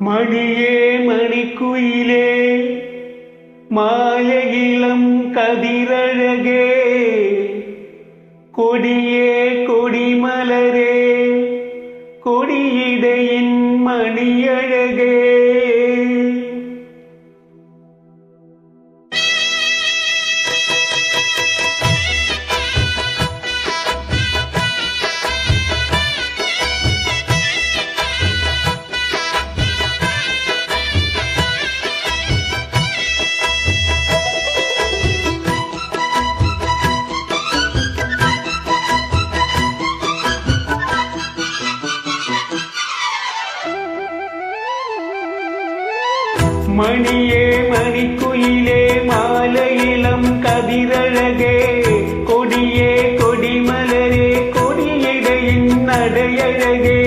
மணியே மணிக்குயிலே மாலையிளம் கதிரழகே கொடியே கொடிமலரே கொடியிடையின் மணியழகே மணியே மணிக்குயிலே மாலையிளம் கதிரழகே கொடியே கொடிமலரே கொடியிடையின் நடையழகே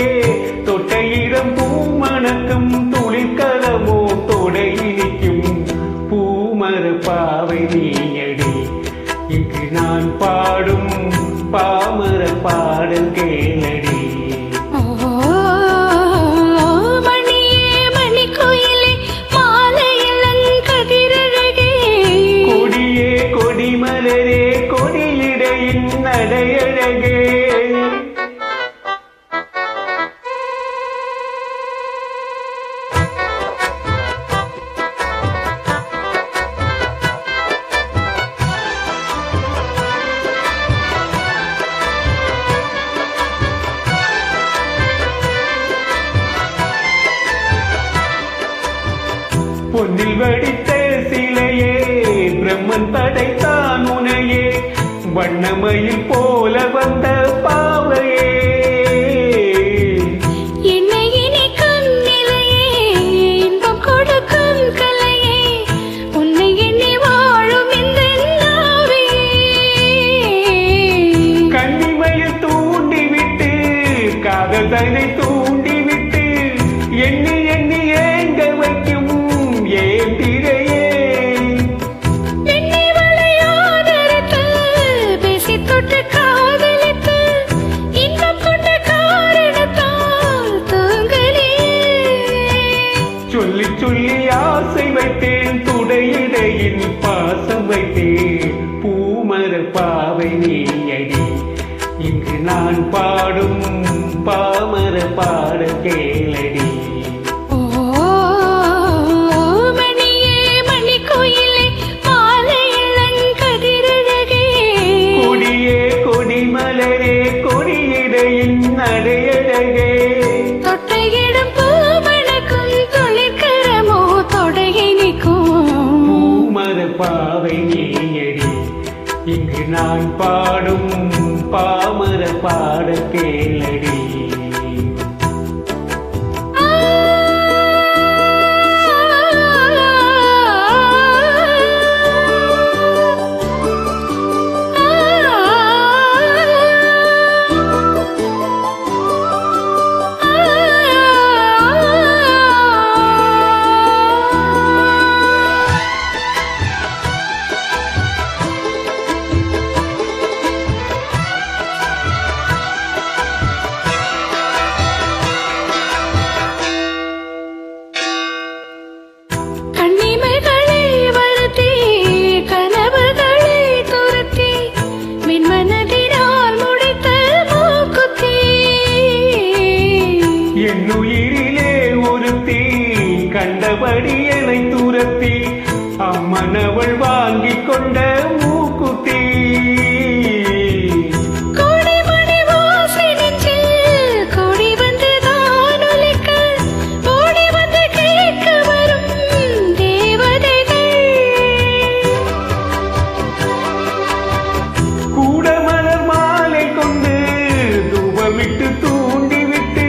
தொட்டையிடம் பூமணக்கும் துளிர்கலமோ தொடையினிக்கும் பூமர பாவை நீயடி இங்கு நான் பாடும் பாமர பாடல் கேளடி. மலரே கொடியிடையின் நடையழகே பொன்னில் வடித்த சிலையே பிரம்மன் படைத்தான் உனையே வண்ணமயில் போல வந்த பாவையே என்னை இணைக்கும் நிலையே இன்பம் கொடுக்கும் கலையே உன்னை எண்ணி வாழும் இந்த நாவே கன்னிமயில் தூண்டிவிட்டு காதல் தன்னை தூண்டிவிட்டு எண்ணி எண்ணி ஏங்க வைக்கும் ஏன் திரையே சொல்லி சொல்லி ஆசை வைத்தேன் துடையிடையின் பாசம் வைத்தேன் பூமர பாவை நீயடி இங்கு நான் பாடும் பாமர பாட கேளடி. கொடியே கொடிமலரே கொடியிடையின் நடையழகே தொட்டையிடும் பூமணக்கும் துளிர்கரமோ தொடையினிக்கும் பூமர பாவை நீயடி இங்கு நான் பாடும் பாமர பாட கேளடி. என்னுயிரிலே ஒருத்தி கண்டபடி என்னை துரத்தி அம்மனவள் வாங்கி கொண்ட மூக்குத்தி கூடமலர் மாலை கொண்டு தூபமிட்டு தூண்டிவிட்டு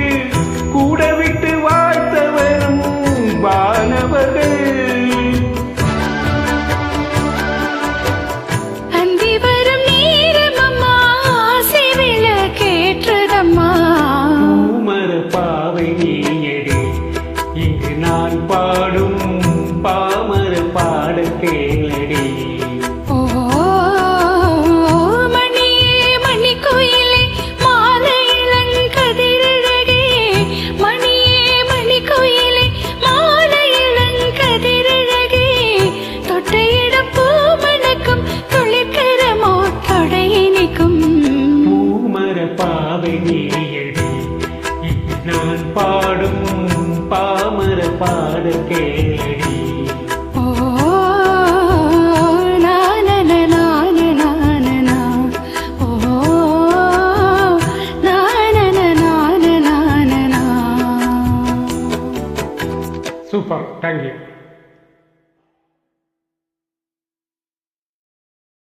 கூட விட்டு வாழ்த்தவரும் வானவர்கள் காதல் கேளடி